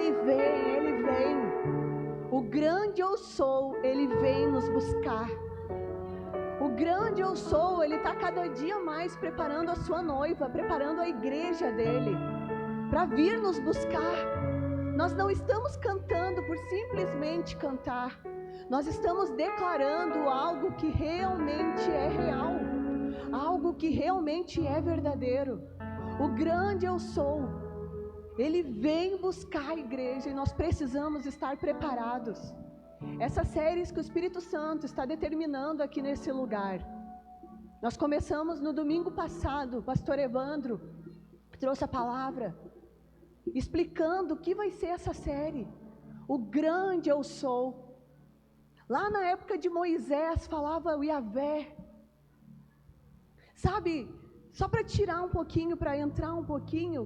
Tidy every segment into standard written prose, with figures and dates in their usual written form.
Ele vem. O grande eu sou, Ele vem nos buscar. O grande eu sou, Ele está cada dia mais preparando a sua noiva, preparando a igreja dEle, para vir nos buscar. Nós não estamos cantando por simplesmente cantar. Nós estamos declarando algo que realmente é real, algo que realmente é verdadeiro. O grande eu sou, Ele vem buscar a igreja e nós precisamos estar preparados. Essas séries que o Espírito Santo está determinando aqui nesse lugar. Nós começamos no domingo passado, o pastor Evandro trouxe a palavra, explicando o que vai ser essa série. O grande eu sou. Lá na época de Moisés falava o Yahvé. Sabe, só para tirar um pouquinho, para entrar um pouquinho,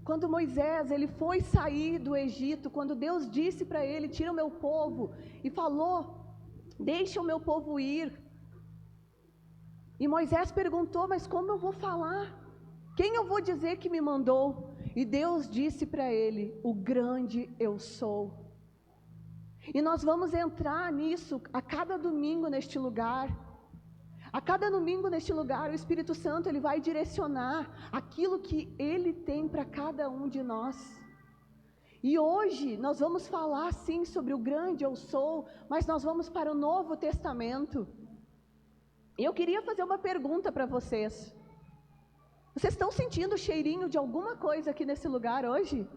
quando Moisés ele foi sair do Egito, quando Deus disse para ele, tira o meu povo, e falou, deixa o meu povo ir. E Moisés perguntou, mas como eu vou falar? Quem eu vou dizer que me mandou? E Deus disse para ele, o grande eu sou. E nós vamos entrar nisso a cada domingo neste lugar. A cada domingo neste lugar, o Espírito Santo ele vai direcionar aquilo que Ele tem para cada um de nós. E hoje nós vamos falar sim sobre o grande eu sou, mas nós vamos para o Novo Testamento. E eu queria fazer uma pergunta para vocês. Vocês estão sentindo o cheirinho de alguma coisa aqui nesse lugar hoje?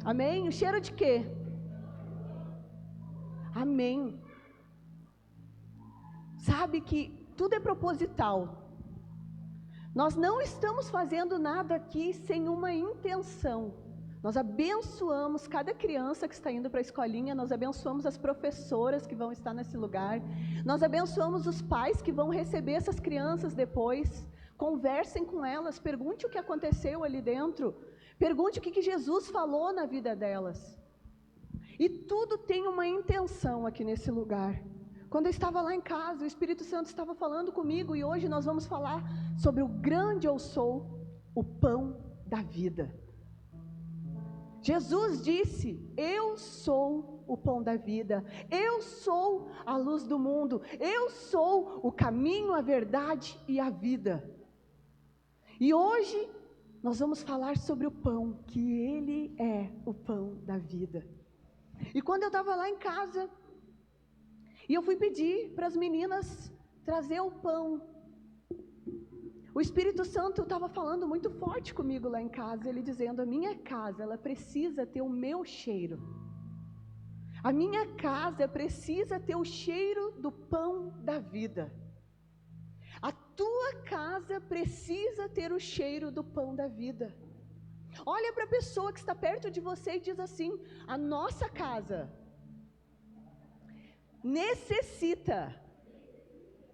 Amém? O cheiro de quê? Amém. Sabe que tudo é proposital. Nós não estamos fazendo nada aqui sem uma intenção. Nós abençoamos cada criança que está indo para a escolinha, nós abençoamos as professoras que vão estar nesse lugar, nós abençoamos os pais que vão receber essas crianças depois. Conversem com elas, pergunte o que aconteceu ali dentro, pergunte o que Jesus falou na vida delas. E tudo tem uma intenção aqui nesse lugar. Quando eu estava lá em casa, o Espírito Santo estava falando comigo e hoje nós vamos falar sobre o grande eu sou, o pão da vida. Jesus disse, eu sou o pão da vida, eu sou a luz do mundo, eu sou o caminho, a verdade e a vida. E hoje nós vamos falar sobre o pão, que Ele é o pão da vida. E quando eu estava lá em casa, e eu fui pedir para as meninas trazer o pão. O Espírito Santo estava falando muito forte comigo lá em casa, ele dizendo, a minha casa, ela precisa ter o meu cheiro. A minha casa precisa ter o cheiro do pão da vida. A tua casa precisa ter o cheiro do pão da vida. Olha para a pessoa que está perto de você e diz assim, a nossa casa necessita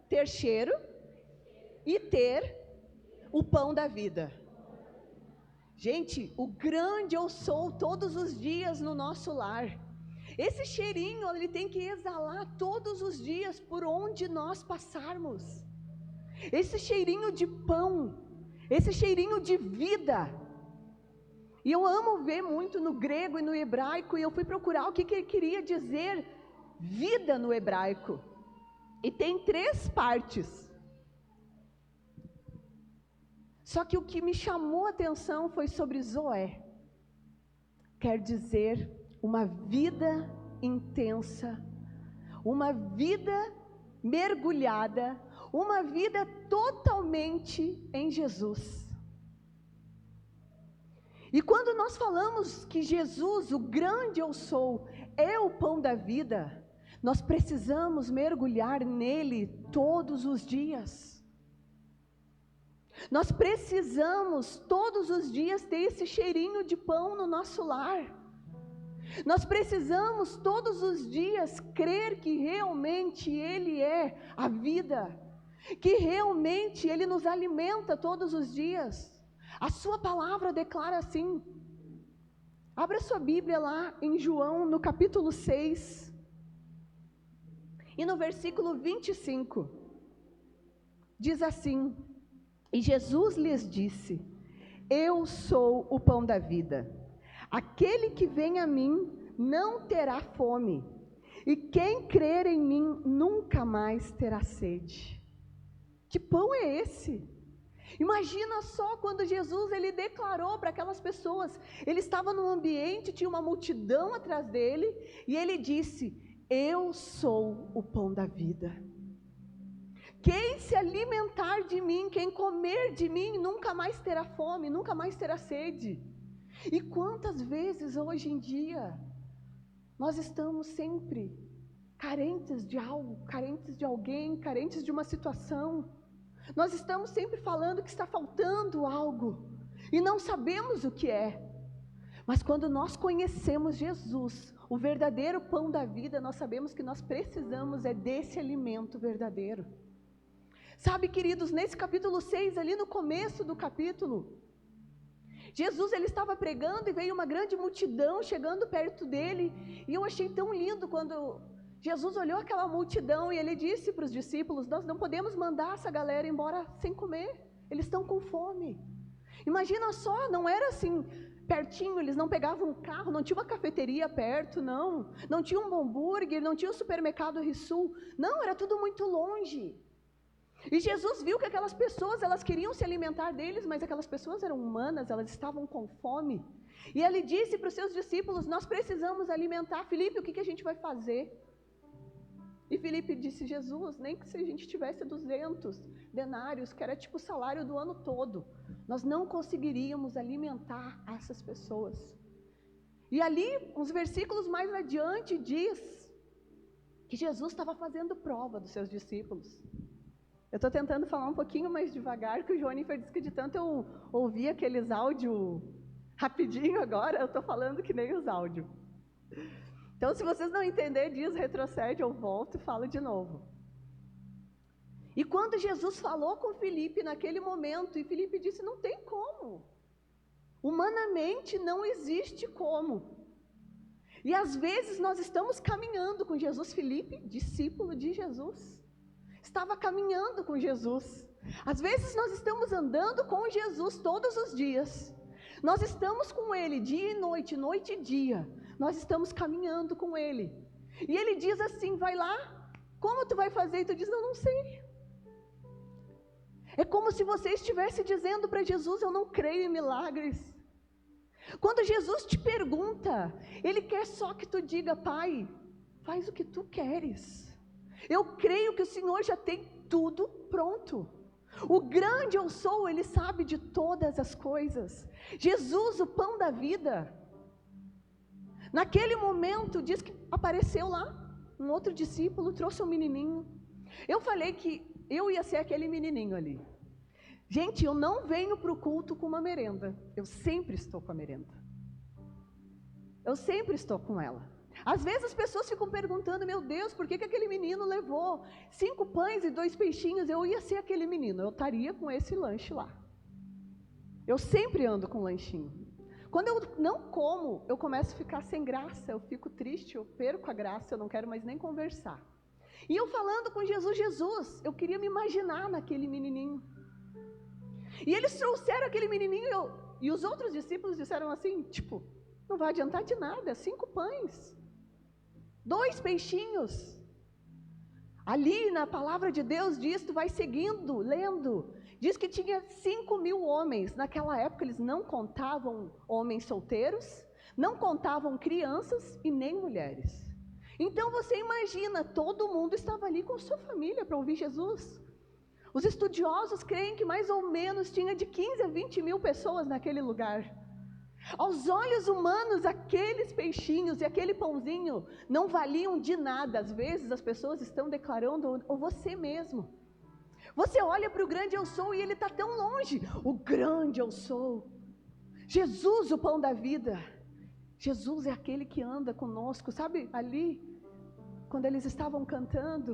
ter cheiro e ter o pão da vida. Gente, o grande eu sou todos os dias no nosso lar. Esse cheirinho, ele tem que exalar todos os dias por onde nós passarmos. Esse cheirinho de pão, esse cheirinho de vida. E eu amo ver muito no grego e no hebraico, e eu fui procurar o que ele queria dizer vida no hebraico. E tem 3 partes. Só que o que me chamou a atenção foi sobre Zoé. Quer dizer, uma vida intensa, uma vida mergulhada, uma vida totalmente em Jesus. E quando nós falamos que Jesus, o grande eu sou, é o pão da vida, nós precisamos mergulhar nele todos os dias. Nós precisamos todos os dias ter esse cheirinho de pão no nosso lar. Nós precisamos todos os dias crer que realmente Ele é a vida, que realmente Ele nos alimenta todos os dias. A sua palavra declara assim. Abra sua Bíblia lá em João, no capítulo 6, e no versículo 25, diz assim, e Jesus lhes disse, eu sou o pão da vida. Aquele que vem a mim não terá fome, e quem crer em mim nunca mais terá sede. Que pão é esse? Imagina só quando Jesus ele declarou para aquelas pessoas, ele estava num ambiente, tinha uma multidão atrás dele, e ele disse: eu sou o pão da vida. Quem se alimentar de mim, quem comer de mim, nunca mais terá fome, nunca mais terá sede. E quantas vezes hoje em dia, nós estamos sempre carentes de algo, carentes de alguém, carentes de uma situação. Nós estamos sempre falando que está faltando algo, e não sabemos o que é. Mas quando nós conhecemos Jesus, o verdadeiro pão da vida, nós sabemos que nós precisamos desse alimento verdadeiro. Sabe, queridos, nesse capítulo 6, ali no começo do capítulo, Jesus ele estava pregando e veio uma grande multidão chegando perto dele, e eu achei tão lindo quando Jesus olhou aquela multidão e ele disse para os discípulos: nós não podemos mandar essa galera embora sem comer, eles estão com fome. Imagina só, não era assim pertinho, eles não pegavam um carro, não tinha uma cafeteria perto, não tinha um hambúrguer, não tinha um supermercado Rissul, não, era tudo muito longe. E Jesus viu que aquelas pessoas, elas queriam se alimentar deles, mas aquelas pessoas eram humanas, elas estavam com fome. E ele disse para os seus discípulos: nós precisamos alimentar. Filipe, o que a gente vai fazer? E Filipe disse: Jesus, nem que se a gente tivesse 200 denários, que era tipo o salário do ano todo, nós não conseguiríamos alimentar essas pessoas. E ali, uns versículos mais adiante, diz que Jesus estava fazendo prova dos seus discípulos. Eu estou tentando falar um pouquinho mais devagar, que o Joanifer disse que de tanto eu ouvi aqueles áudios rapidinho agora, eu estou falando que nem os áudios. Então, se vocês não entenderem, diz, retrocede, eu volto e falo de novo. E quando Jesus falou com Filipe naquele momento, e Filipe disse: não tem como. Humanamente não existe como. E às vezes nós estamos caminhando com Jesus. Filipe, discípulo de Jesus, estava caminhando com Jesus. Às vezes nós estamos andando com Jesus todos os dias. Nós estamos com Ele dia e noite, noite e dia. Nós estamos caminhando com Ele. E Ele diz assim: vai lá, como tu vai fazer? E tu diz: eu não sei. É como se você estivesse dizendo para Jesus: eu não creio em milagres. Quando Jesus te pergunta, Ele quer só que tu diga: Pai, faz o que tu queres. Eu creio que o Senhor já tem tudo pronto. O grande eu sou, Ele sabe de todas as coisas. Jesus, o pão da vida. Naquele momento, diz que apareceu lá um outro discípulo, trouxe um menininho. Eu falei que eu ia ser aquele menininho ali. Gente, eu não venho para o culto com uma merenda. Eu sempre estou com a merenda. Eu sempre estou com ela. Às vezes as pessoas ficam perguntando: meu Deus, por que aquele menino levou 5 pães e 2 peixinhos? Eu ia ser aquele menino, eu estaria com esse lanche lá. Eu sempre ando com lanchinho. Quando eu não como, eu começo a ficar sem graça, eu fico triste, eu perco a graça, eu não quero mais nem conversar. E eu falando com Jesus: Jesus, eu queria me imaginar naquele menininho. E eles trouxeram aquele menininho e os outros discípulos disseram assim, tipo: não vai adiantar de nada, 5 pães, 2 peixinhos. Ali na palavra de Deus diz, tu vai seguindo, lendo, diz que tinha 5.000 homens. Naquela época eles não contavam homens solteiros, não contavam crianças e nem mulheres. Então você imagina, todo mundo estava ali com sua família para ouvir Jesus. Os estudiosos creem que mais ou menos tinha de 15 a 20 mil pessoas naquele lugar. Aos olhos humanos, aqueles peixinhos e aquele pãozinho não valiam de nada. Às vezes as pessoas estão declarando, ou você mesmo. Você olha para o grande eu sou e ele está tão longe. O grande eu sou. Jesus, o pão da vida. Jesus é aquele que anda conosco. Sabe ali, quando eles estavam cantando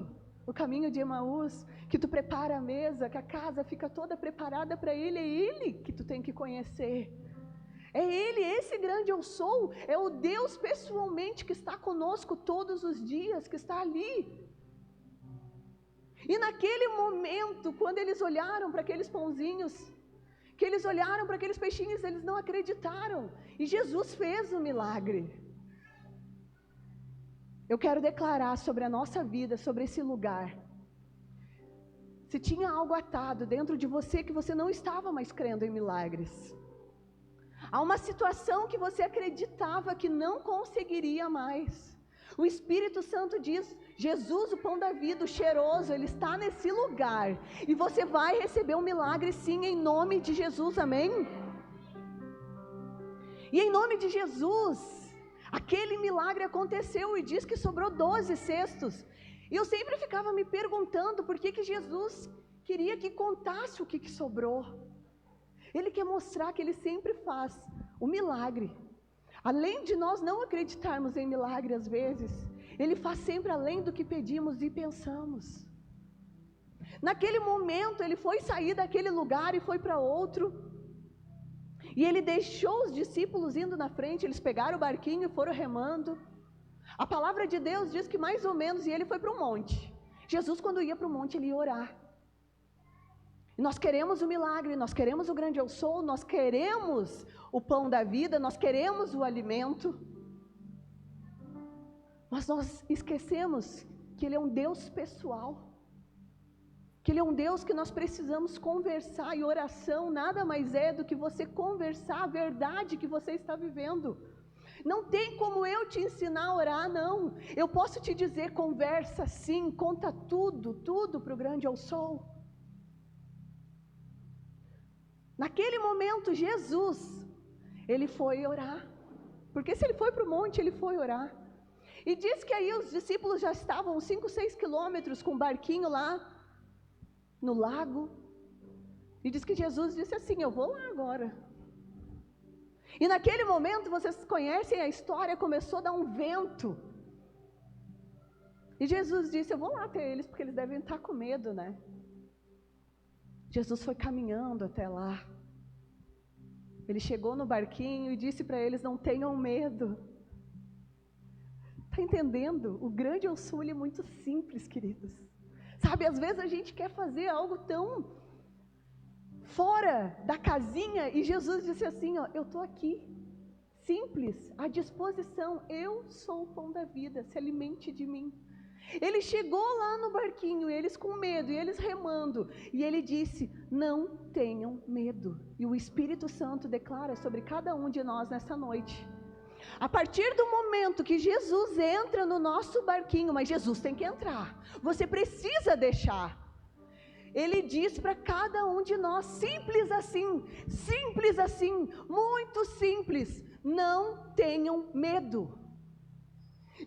o caminho de Emaús, que tu prepara a mesa, que a casa fica toda preparada para ele. É ele que tu tem que conhecer. É Ele, esse grande eu sou, é o Deus pessoalmente que está conosco todos os dias, que está ali. E naquele momento, quando eles olharam para aqueles pãozinhos, que eles olharam para aqueles peixinhos, eles não acreditaram. E Jesus fez o milagre. Eu quero declarar sobre a nossa vida, sobre esse lugar. Se tinha algo atado dentro de você que você não estava mais crendo em milagres. Há uma situação que você acreditava que não conseguiria mais. O Espírito Santo diz, Jesus, o pão da vida, o cheiroso, ele está nesse lugar. E você vai receber um milagre sim, em nome de Jesus, amém? E em nome de Jesus, aquele milagre aconteceu e diz que sobrou 12 cestos. E eu sempre ficava me perguntando por que Jesus queria que contasse o que sobrou. Ele quer mostrar que Ele sempre faz o milagre. Além de nós não acreditarmos em milagre às vezes, Ele faz sempre além do que pedimos e pensamos. Naquele momento, Ele foi sair daquele lugar e foi para outro. E Ele deixou os discípulos indo na frente, eles pegaram o barquinho e foram remando. A palavra de Deus diz que mais ou menos, e Ele foi para o monte. Jesus, quando ia para o monte, Ele ia orar. E nós queremos o milagre, nós queremos o grande eu sou, nós queremos o pão da vida, nós queremos o alimento. Mas nós esquecemos que Ele é um Deus pessoal. Que Ele é um Deus que nós precisamos conversar, e oração nada mais é do que você conversar a verdade que você está vivendo. Não tem como eu te ensinar a orar, não. Eu posso te dizer, conversa sim, conta tudo para o grande eu sou. Naquele momento, Jesus, Ele foi orar. Porque se Ele foi para o monte, Ele foi orar. E diz que aí os discípulos já estavam 5, 6 quilômetros com o barquinho lá no lago. E diz que Jesus disse assim, eu vou lá agora. E naquele momento, vocês conhecem a história, começou a dar um vento. E Jesus disse, eu vou lá até eles, porque eles devem estar com medo, né? Jesus foi caminhando até lá. Ele chegou no barquinho e disse para eles, não tenham medo. Está entendendo? O grande eu sou, ele é muito simples, queridos. Sabe, às vezes a gente quer fazer algo tão fora da casinha, e Jesus disse assim, ó, eu estou aqui, simples, à disposição, eu sou o pão da vida, se alimente de mim. Ele chegou lá no barquinho, eles com medo, e eles remando, e Ele disse, não tenham medo. E o Espírito Santo declara sobre cada um de nós nessa noite. A partir do momento que Jesus entra no nosso barquinho, mas Jesus tem que entrar, você precisa deixar. Ele diz para cada um de nós, simples assim, muito simples, não tenham medo.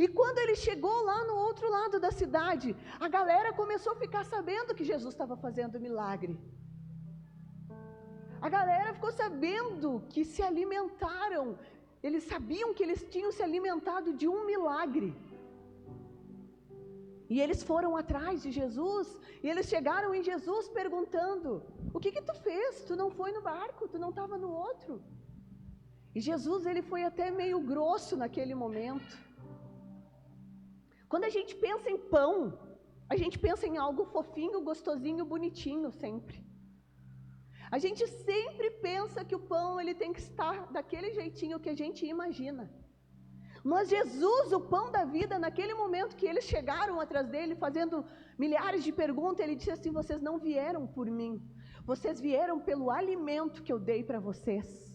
E quando ele chegou lá no outro lado da cidade, a galera começou a ficar sabendo que Jesus estava fazendo milagre. A galera ficou sabendo que se alimentaram, eles sabiam que eles tinham se alimentado de um milagre. E eles foram atrás de Jesus, e eles chegaram em Jesus perguntando, o que tu fez? Tu não foi no barco, tu não estava no outro. E Jesus, ele foi até meio grosso naquele momento. Quando a gente pensa em pão, a gente pensa em algo fofinho, gostosinho, bonitinho sempre. A gente sempre pensa que o pão ele tem que estar daquele jeitinho que a gente imagina. Mas Jesus, o pão da vida, naquele momento que eles chegaram atrás dele, fazendo milhares de perguntas, ele disse assim, vocês não vieram por mim, vocês vieram pelo alimento que eu dei para vocês.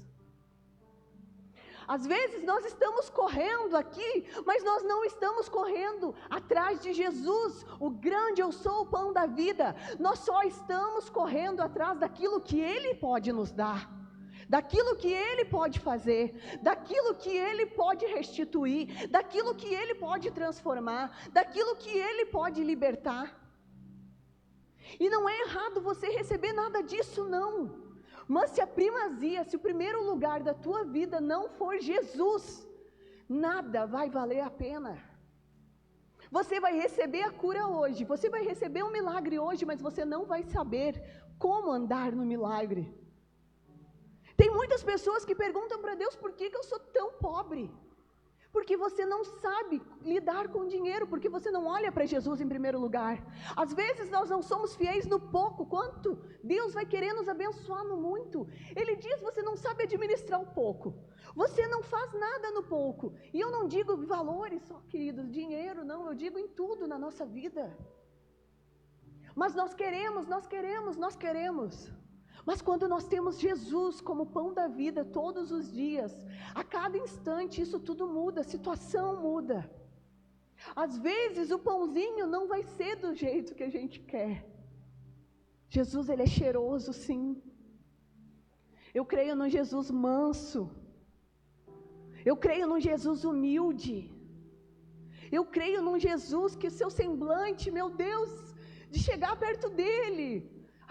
Às vezes nós estamos correndo aqui, mas nós não estamos correndo atrás de Jesus, o grande eu sou, o pão da vida. Nós só estamos correndo atrás daquilo que Ele pode nos dar, daquilo que Ele pode fazer, daquilo que Ele pode restituir, daquilo que Ele pode transformar, daquilo que Ele pode libertar. E não é errado você receber nada disso, não. Mas se a primazia, se o primeiro lugar da tua vida não for Jesus, nada vai valer a pena. Você vai receber a cura hoje, você vai receber um milagre hoje, mas você não vai saber como andar no milagre. Tem muitas pessoas que perguntam para Deus, por que eu sou tão pobre? Porque você não sabe lidar com dinheiro, porque você não olha para Jesus em primeiro lugar. Às vezes nós não somos fiéis no pouco, quanto Deus vai querer nos abençoar no muito. Ele diz, você não sabe administrar o pouco, você não faz nada no pouco. E eu não digo valores só, queridos, dinheiro, não, eu digo em tudo na nossa vida. Mas nós queremos. Mas quando nós temos Jesus como pão da vida todos os dias, a cada instante isso tudo muda, a situação muda. Às vezes o pãozinho não vai ser do jeito que a gente quer. Jesus, ele é cheiroso, sim. Eu creio num Jesus manso. Eu creio num Jesus humilde. Eu creio num Jesus que seu semblante, meu Deus, de chegar perto dele,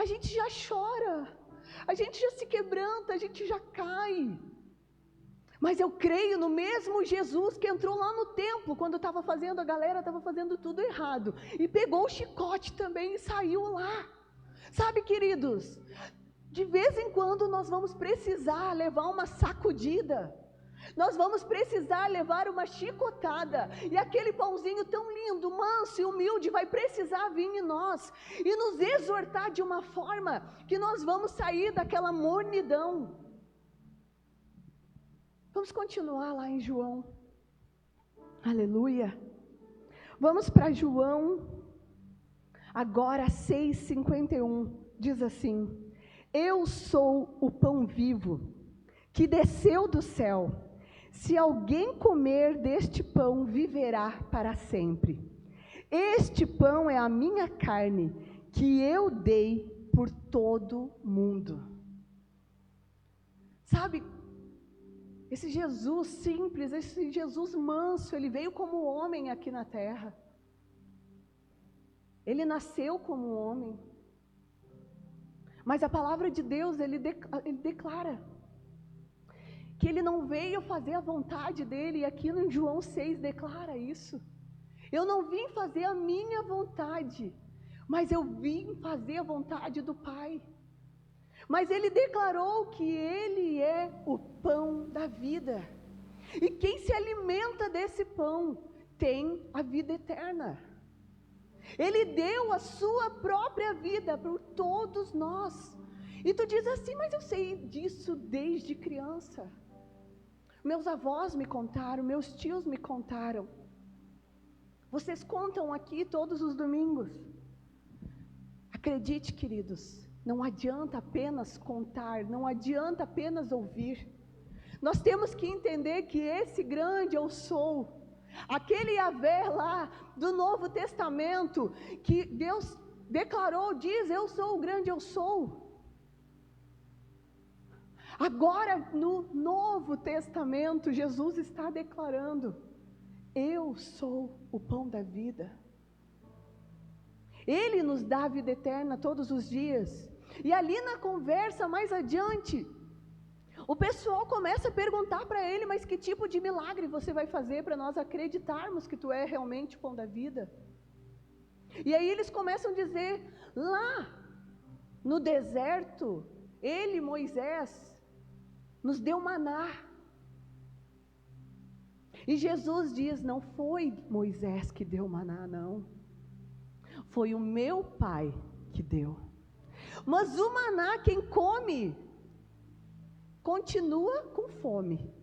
a gente já chora. A gente já se quebranta, a gente já cai. Mas eu creio no mesmo Jesus que entrou lá no templo, quando a galera estava fazendo tudo errado, e pegou o chicote também e saiu lá. Sabe, queridos, de vez em quando nós vamos precisar levar uma sacudida, nós vamos precisar levar uma chicotada, e aquele pãozinho tão lindo, manso e humilde vai precisar vir em nós e nos exortar de uma forma que nós vamos sair daquela mornidão. Vamos continuar lá em João. Aleluia. Vamos para João, agora 6,51, diz assim: eu sou o pão vivo que desceu do céu. Se alguém comer deste pão, viverá para sempre. Este pão é a minha carne, que eu dei por todo mundo. Sabe, esse Jesus simples, esse Jesus manso, ele veio como homem aqui na terra. Ele nasceu como homem. Mas a palavra de Deus, ele declara que ele não veio fazer a vontade dele, e aqui no João 6 declara isso. Eu não vim fazer a minha vontade, mas eu vim fazer a vontade do Pai. Mas ele declarou que ele é o pão da vida. E quem se alimenta desse pão tem a vida eterna. Ele deu a sua própria vida por todos nós. E tu diz assim, mas eu sei disso desde criança. Meus avós me contaram, meus tios me contaram. Vocês contam aqui todos os domingos. Acredite, queridos, não adianta apenas contar, não adianta apenas ouvir. Nós temos que entender que esse grande eu sou, aquele Yahvé lá do Novo Testamento, que Deus declarou, diz, eu sou o grande eu sou. Agora, no Novo Testamento, Jesus está declarando, eu sou o pão da vida. Ele nos dá a vida eterna todos os dias. E ali na conversa mais adiante, o pessoal começa a perguntar para ele, mas que tipo de milagre você vai fazer para nós acreditarmos que tu é realmente o pão da vida? E aí eles começam a dizer, lá no deserto, ele, Moisés, nos deu maná. E Jesus diz, não foi Moisés que deu maná, não. Foi o meu Pai que deu. Mas o maná, quem come, continua com fome.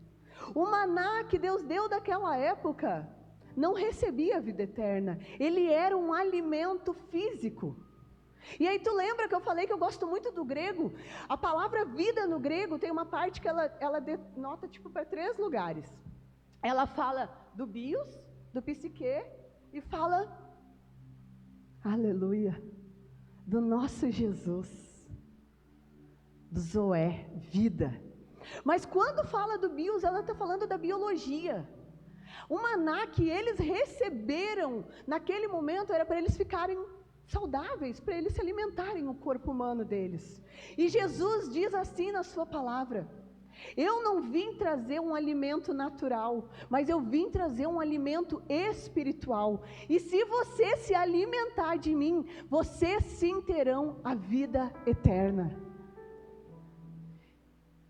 O maná que Deus deu daquela época, não recebia a vida eterna. Ele era um alimento físico. E aí tu lembra que eu falei que eu gosto muito do grego? A palavra vida no grego tem uma parte que ela denota tipo para 3 lugares. Ela fala do bios, do psique e fala, aleluia, do nosso Jesus, do Zoé, vida. Mas quando fala do bios, ela está falando da biologia. O maná que eles receberam naquele momento era para eles ficarem saudáveis, para eles se alimentarem o corpo humano deles. E Jesus diz assim na sua palavra, eu não vim trazer um alimento natural, mas eu vim trazer um alimento espiritual. E se você se alimentar de mim, vocês sim terão a vida eterna.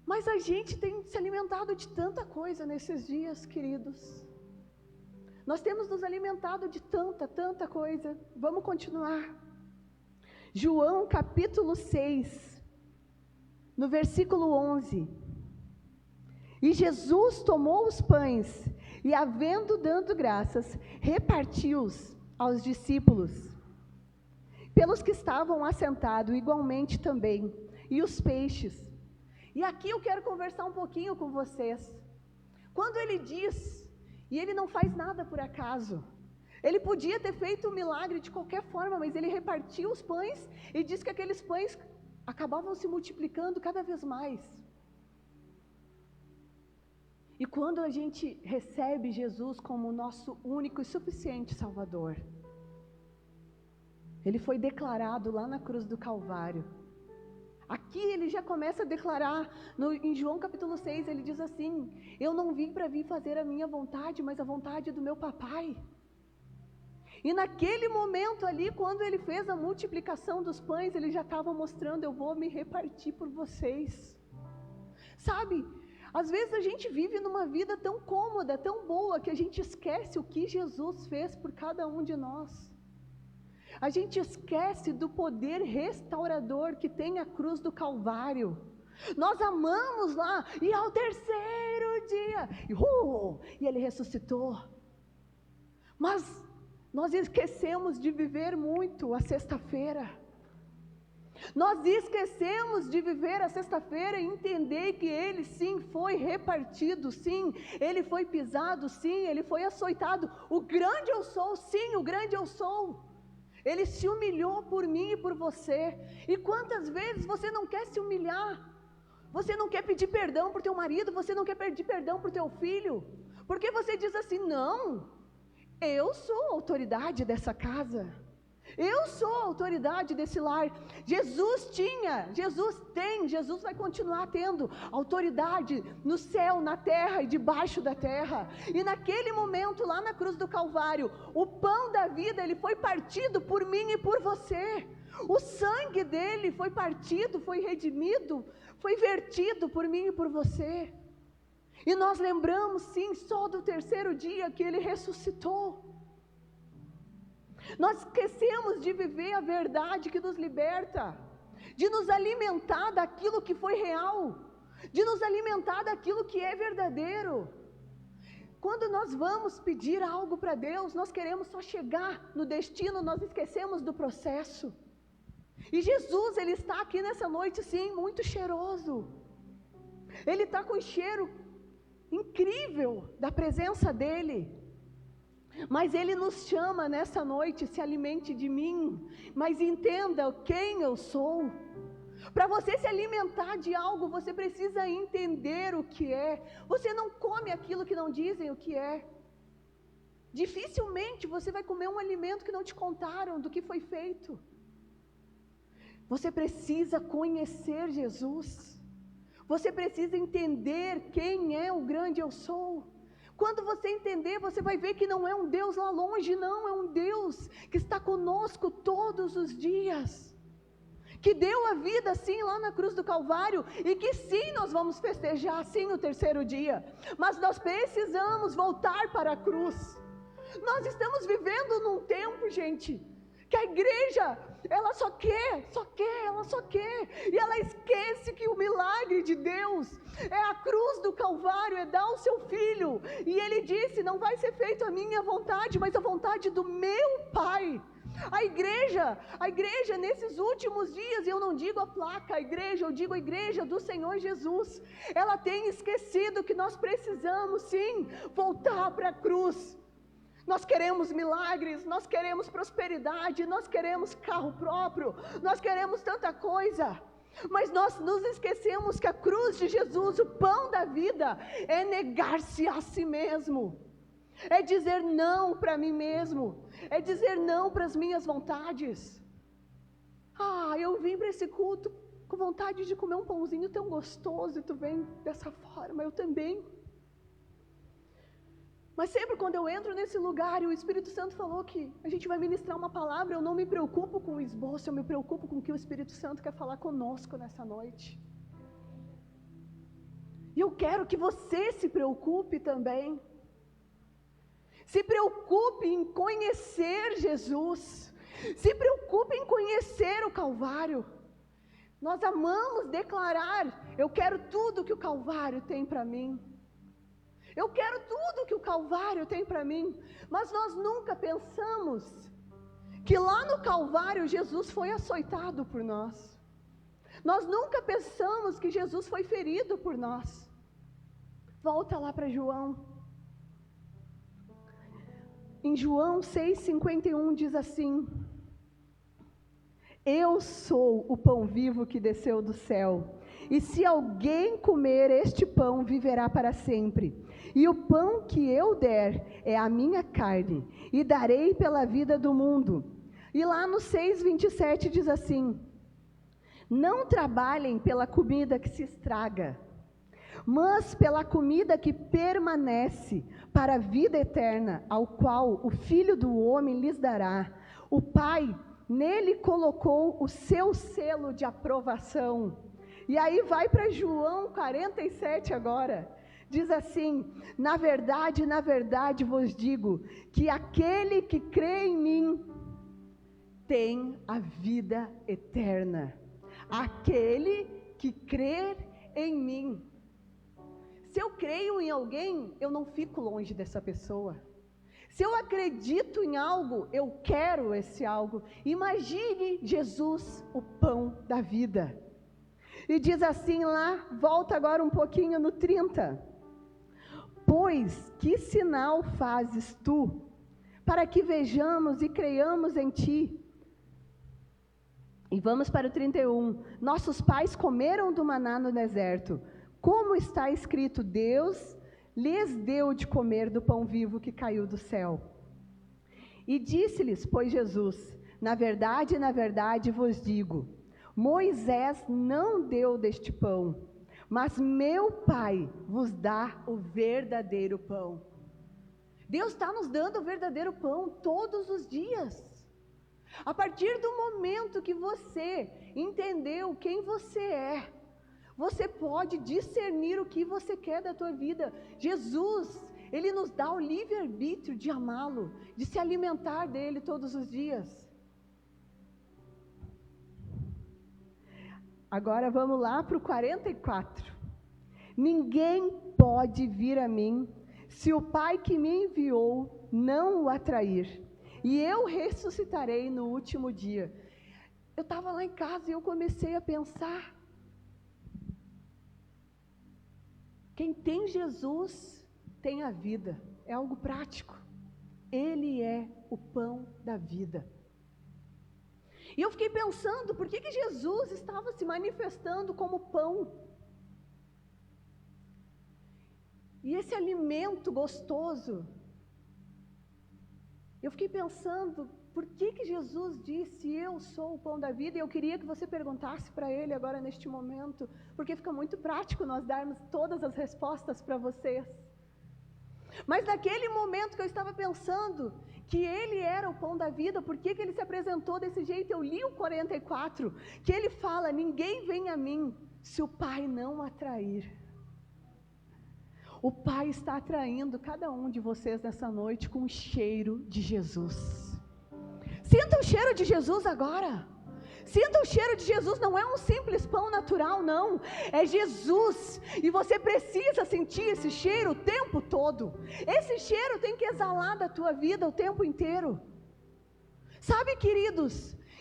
Mas a gente tem se alimentado de tanta coisa nesses dias, queridos. Nós temos nos alimentado de tanta coisa. Vamos continuar. João capítulo 6, no versículo 11. E Jesus tomou os pães e, havendo dado graças, repartiu-os aos discípulos, pelos que estavam assentados, igualmente também, e os peixes. E aqui eu quero conversar um pouquinho com vocês. Quando ele diz, e ele não faz nada por acaso, ele podia ter feito um milagre de qualquer forma, mas ele repartiu os pães e diz que aqueles pães acabavam se multiplicando cada vez mais. E quando a gente recebe Jesus como o nosso único e suficiente Salvador, ele foi declarado lá na cruz do Calvário. Aqui ele já começa a declarar, em João capítulo 6, ele diz assim: eu não vim para vir fazer a minha vontade, mas a vontade do meu papai. E naquele momento ali, quando ele fez a multiplicação dos pães, ele já estava mostrando: eu vou me repartir por vocês. Sabe, às vezes a gente vive numa vida tão cômoda, tão boa, que a gente esquece o que Jesus fez por cada um de nós. A gente esquece do poder restaurador que tem a cruz do Calvário. Nós amamos lá, e ao terceiro dia, e ele ressuscitou. Mas nós esquecemos de viver muito a sexta-feira. Nós esquecemos de viver a sexta-feira e entender que ele sim foi repartido, sim, ele foi pisado, sim, ele foi açoitado. O grande eu sou, sim, o grande eu sou. Ele se humilhou por mim e por você. E quantas vezes você não quer se humilhar? Você não quer pedir perdão por teu marido, você não quer pedir perdão por teu filho, porque você diz assim: não, eu sou a autoridade dessa casa, eu sou a autoridade desse lar. Jesus tem, Jesus vai continuar tendo autoridade no céu, na terra e debaixo da terra. E naquele momento lá na cruz do Calvário, o pão da vida, ele foi partido por mim e por você. O sangue dele foi partido, foi redimido, foi vertido por mim e por você. E nós lembramos sim, só do terceiro dia que ele ressuscitou. Nós esquecemos de viver a verdade que nos liberta, de nos alimentar daquilo que foi real, de nos alimentar daquilo que é verdadeiro. Quando nós vamos pedir algo para Deus, nós queremos só chegar no destino, nós esquecemos do processo. E Jesus, ele está aqui nessa noite sim, muito cheiroso. Ele está com um cheiro incrível da presença dele. Mas ele nos chama nessa noite: se alimente de mim, mas entenda quem eu sou. Para você se alimentar de algo, você precisa entender o que é. Você não come aquilo que não dizem o que é. Dificilmente você vai comer um alimento que não te contaram do que foi feito. Você precisa conhecer Jesus. Você precisa entender quem é o grande eu sou. Quando você entender, você vai ver que não é um Deus lá longe, não, é um Deus que está conosco todos os dias, que deu a vida sim lá na cruz do Calvário, e que sim, nós vamos festejar sim o terceiro dia, mas nós precisamos voltar para a cruz. Nós estamos vivendo num tempo, gente, que a igreja, ela só quer, e ela esquece que o milagre de Deus é a cruz do Calvário, é dar o seu filho, e ele disse: não vai ser feita a minha vontade, mas a vontade do meu Pai. A igreja nesses últimos dias, e eu não digo a placa, a igreja, eu digo a igreja do Senhor Jesus, ela tem esquecido que nós precisamos sim, voltar para a cruz. Nós queremos milagres, nós queremos prosperidade, nós queremos carro próprio, nós queremos tanta coisa, mas nós nos esquecemos que a cruz de Jesus, o pão da vida, é negar-se a si mesmo, é dizer não para mim mesmo, é dizer não para as minhas vontades. Eu vim para esse culto com vontade de comer um pãozinho tão gostoso, e tu vem dessa forma, eu também. Mas sempre quando eu entro nesse lugar, e o Espírito Santo falou que a gente vai ministrar uma palavra, eu não me preocupo com o esboço, eu me preocupo com o que o Espírito Santo quer falar conosco nessa noite. E eu quero que você se preocupe também. Se preocupe em conhecer Jesus. Se preocupe em conhecer o Calvário. Nós amamos declarar: eu quero tudo que o Calvário tem para mim. Eu quero tudo que o Calvário tem para mim. Mas nós nunca pensamos que lá no Calvário Jesus foi açoitado por nós. Nós nunca pensamos que Jesus foi ferido por nós. Volta lá para João. Em João 6,51 diz assim: eu sou o pão vivo que desceu do céu, e se alguém comer este pão, viverá para sempre. E o pão que eu der é a minha carne, e darei pela vida do mundo. E lá no 6,27 diz assim: não trabalhem pela comida que se estraga, mas pela comida que permanece para a vida eterna, ao qual o Filho do Homem lhes dará. O Pai nele colocou o seu selo de aprovação. E aí vai para João 47 agora. Diz assim: na verdade vos digo, que aquele que crê em mim tem a vida eterna. Aquele que crer em mim. Se eu creio em alguém, eu não fico longe dessa pessoa. Se eu acredito em algo, eu quero esse algo. Imagine Jesus, o pão da vida. E diz assim lá, volta agora um pouquinho no 30. Pois que sinal fazes tu, para que vejamos e creiamos em ti? E vamos para o 31. Nossos pais comeram do maná no deserto. Como está escrito, Deus lhes deu de comer do pão vivo que caiu do céu. E disse-lhes, pois Jesus: na verdade vos digo, Moisés não deu deste pão, mas meu Pai vos dá o verdadeiro pão. Deus está nos dando o verdadeiro pão todos os dias. A partir do momento que você entendeu quem você é, você pode discernir o que você quer da tua vida. Jesus, Ele nos dá o livre-arbítrio de amá-lo, de se alimentar dele todos os dias. Agora vamos lá para o 44. Ninguém pode vir a mim, se o Pai que me enviou não o atrair, e eu ressuscitarei no último dia. Eu estava lá em casa e eu comecei a pensar: quem tem Jesus tem a vida. É algo prático. Ele é o pão da vida. E eu fiquei pensando, por que Jesus estava se manifestando como pão? E esse alimento gostoso, eu fiquei pensando, por que Jesus disse, eu sou o pão da vida? E eu queria que você perguntasse para ele agora neste momento, porque fica muito prático nós darmos todas as respostas para vocês. Mas naquele momento que eu estava pensando que ele era o pão da vida, por que ele se apresentou desse jeito? Eu li o 44, que ele fala, ninguém vem a mim se o Pai não atrair. O Pai está atraindo cada um de vocês nessa noite com o cheiro de Jesus. Sinta o cheiro de Jesus agora. Sinta o cheiro de Jesus, não é um simples pão natural, não. É Jesus. E você precisa sentir esse cheiro o tempo todo. Esse cheiro tem que exalar da tua vida o tempo inteiro. Sabe, queridos?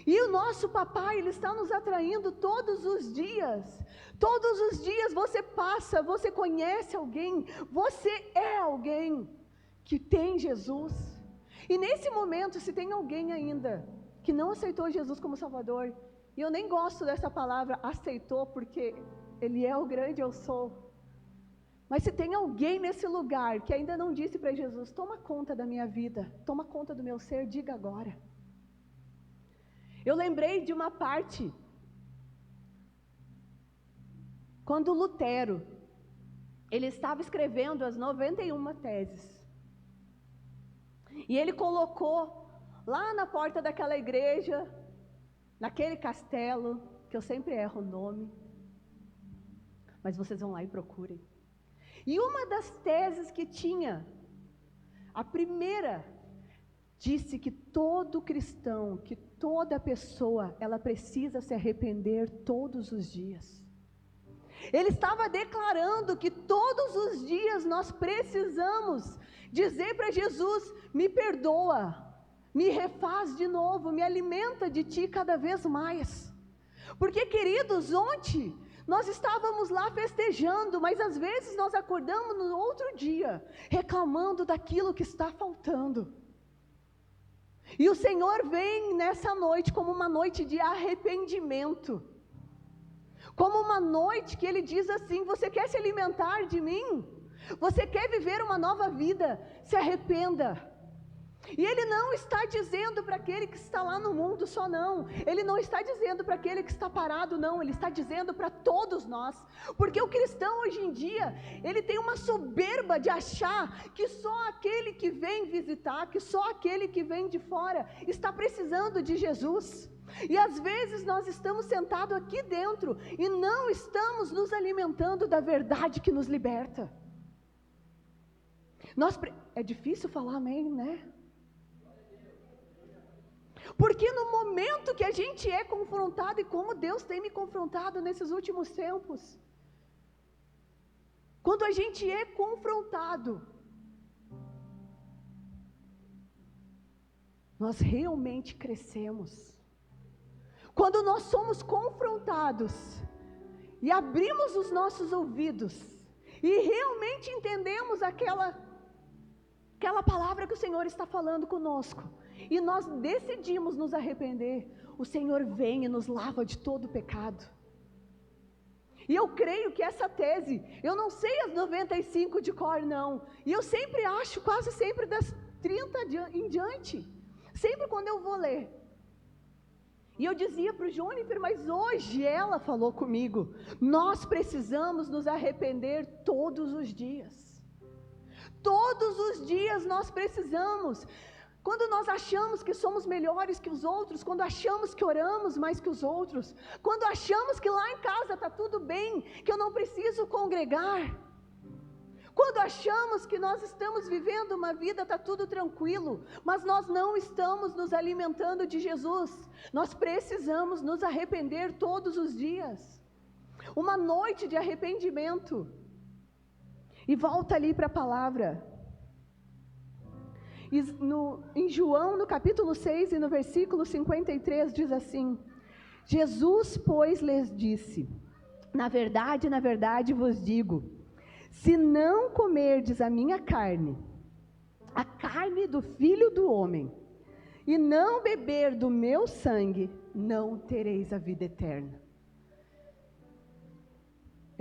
E o nosso papai, ele está nos atraindo todos os dias. Todos os dias você passa, você conhece alguém, você é alguém que tem Jesus. E nesse momento, se tem alguém ainda que não aceitou Jesus como Salvador, e eu nem gosto dessa palavra aceitou, porque Ele é o grande eu sou. Mas se tem alguém nesse lugar que ainda não disse para Jesus, toma conta da minha vida, toma conta do meu ser, diga agora. Eu lembrei de uma parte, quando Lutero, ele estava escrevendo as 91 teses, e ele colocou lá na porta daquela igreja, naquele castelo, que eu sempre erro o nome, mas vocês vão lá e procurem. E uma das teses que tinha, A primeira disse que todo cristão, que toda pessoa, ela precisa se arrepender todos os dias. Ele estava declarando que todos os dias nós precisamos dizer para Jesus: me perdoa, me refaz de novo, me alimenta de Ti cada vez mais. Porque, queridos, ontem nós estávamos lá festejando, mas às vezes nós acordamos no outro dia, reclamando daquilo que está faltando. E o Senhor vem nessa noite como uma noite de arrependimento. Como uma noite que Ele diz assim: você quer se alimentar de mim? Você quer viver uma nova vida? Se arrependa. E Ele não está dizendo para aquele que está lá no mundo só, não. Ele não está dizendo para aquele que está parado, não. Ele está dizendo para todos nós. Porque o cristão hoje em dia, ele tem uma soberba de achar que só aquele que vem visitar, que só aquele que vem de fora está precisando de Jesus. E às vezes nós estamos sentados aqui dentro e não estamos nos alimentando da verdade que nos liberta. É difícil falar amém, né? Porque no momento que a gente é confrontado, e como Deus tem me confrontado nesses últimos tempos, quando a gente é confrontado, nós realmente crescemos. Quando nós somos confrontados e abrimos os nossos ouvidos e realmente entendemos aquela palavra que o Senhor está falando conosco, e nós decidimos nos arrepender, o Senhor vem e nos lava de todo o pecado. E eu creio que essa tese, eu não sei as 95 de cor, não, e eu sempre acho, quase sempre das 30 em diante, sempre quando eu vou ler. E eu dizia para o Júniper, mas hoje ela falou comigo, nós precisamos nos arrepender todos os dias. Todos os dias nós precisamos. Quando nós achamos que somos melhores que os outros, quando achamos que oramos mais que os outros, quando achamos que lá em casa está tudo bem, que eu não preciso congregar, quando achamos que nós estamos vivendo uma vida, está tudo tranquilo, mas nós não estamos nos alimentando de Jesus, nós precisamos nos arrepender todos os dias. Uma noite de arrependimento. E volta ali para a palavra. Em João, no capítulo 6 e no versículo 53, diz assim: Jesus, pois, lhes disse: na verdade vos digo, se não comerdes a minha carne, a carne do Filho do Homem, e não beber do meu sangue, não tereis a vida eterna.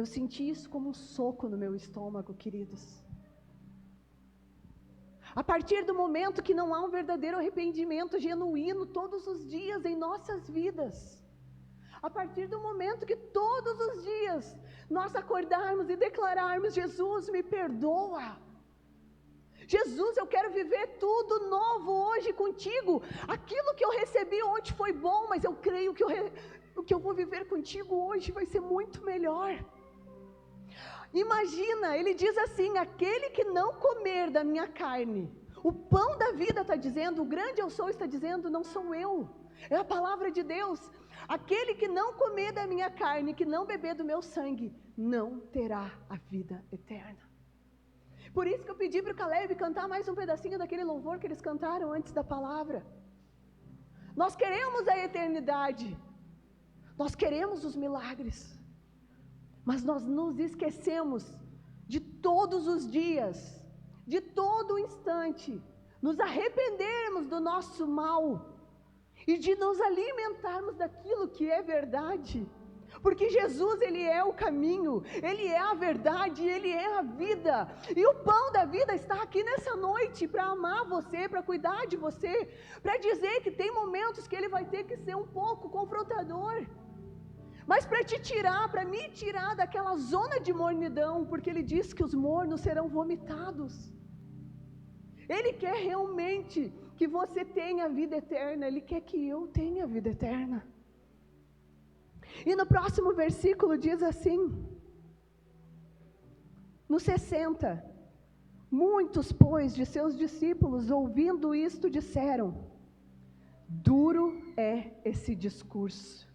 Eu senti isso como um soco no meu estômago, queridos. A partir do momento que não há um verdadeiro arrependimento genuíno todos os dias em nossas vidas, a partir do momento que todos os dias nós acordarmos e declararmos: Jesus, me perdoa. Jesus, eu quero viver tudo novo hoje contigo. Aquilo que eu recebi ontem foi bom, mas eu creio que o que eu vou viver contigo hoje vai ser muito melhor. Imagina, ele diz assim: aquele que não comer da minha carne, o pão da vida está dizendo, o grande eu sou está dizendo, não sou eu, é a palavra de Deus. Aquele que não comer da minha carne, que não beber do meu sangue, não terá a vida eterna. Por isso que eu pedi para o Caleb cantar mais um pedacinho daquele louvor que eles cantaram antes da palavra. Nós queremos a eternidade, nós queremos os milagres, mas nós nos esquecemos de todos os dias, de todo instante, nos arrependermos do nosso mal e de nos alimentarmos daquilo que é verdade. Porque Jesus, Ele é o caminho, Ele é a verdade, Ele é a vida. E o pão da vida está aqui nessa noite para amar você, para cuidar de você, para dizer que tem momentos que Ele vai ter que ser um pouco confrontador, mas para te tirar, para me tirar daquela zona de mornidão, porque Ele diz que os mornos serão vomitados. Ele quer realmente que você tenha a vida eterna, Ele quer que eu tenha a vida eterna. E no próximo versículo diz assim, no 60, Muitos, pois, de seus discípulos, ouvindo isto, disseram: duro é esse discurso.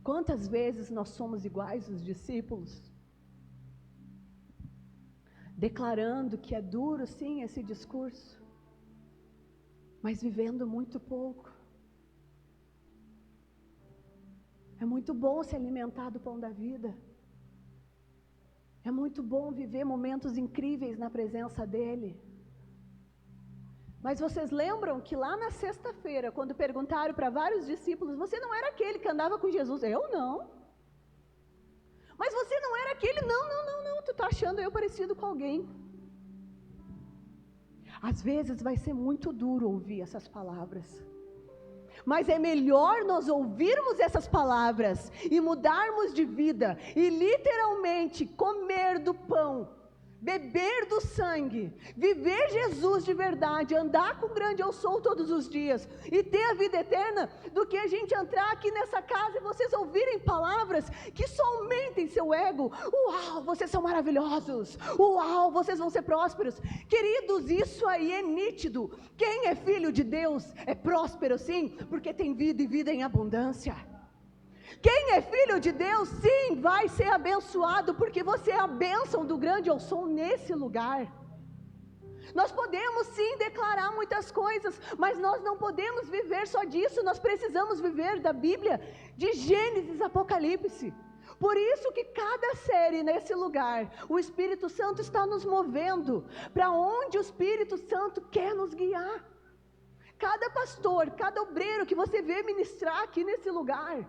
Quantas vezes nós somos iguais os discípulos? Declarando que é duro, sim, esse discurso, mas vivendo muito pouco. É muito bom se alimentar do pão da vida. É muito bom viver momentos incríveis na presença dEle. Mas vocês lembram que lá na sexta-feira, quando perguntaram para vários discípulos: você não era aquele que andava com Jesus? Eu não. Mas você não era aquele? Não, tu está achando eu parecido com alguém. Às vezes vai ser muito duro ouvir essas palavras. Mas é melhor nós ouvirmos essas palavras e mudarmos de vida e literalmente comer do pão, beber do sangue, viver Jesus de verdade, andar com o grande eu sou todos os dias e ter a vida eterna, do que a gente entrar aqui nessa casa e vocês ouvirem palavras que só aumentem seu ego. Uau, vocês são maravilhosos. Uau, vocês vão ser prósperos. Queridos, isso aí é nítido. Quem é filho de Deus é próspero, sim, porque tem vida e vida em abundância. Quem é filho de Deus, sim, vai ser abençoado, porque você é a bênção do grande eu sou nesse lugar. Nós podemos sim declarar muitas coisas, mas nós não podemos viver só disso, nós precisamos viver da Bíblia, de Gênesis, Apocalipse. Por isso que cada série nesse lugar, o Espírito Santo está nos movendo, para onde o Espírito Santo quer nos guiar. Cada pastor, cada obreiro que você vê ministrar aqui nesse lugar,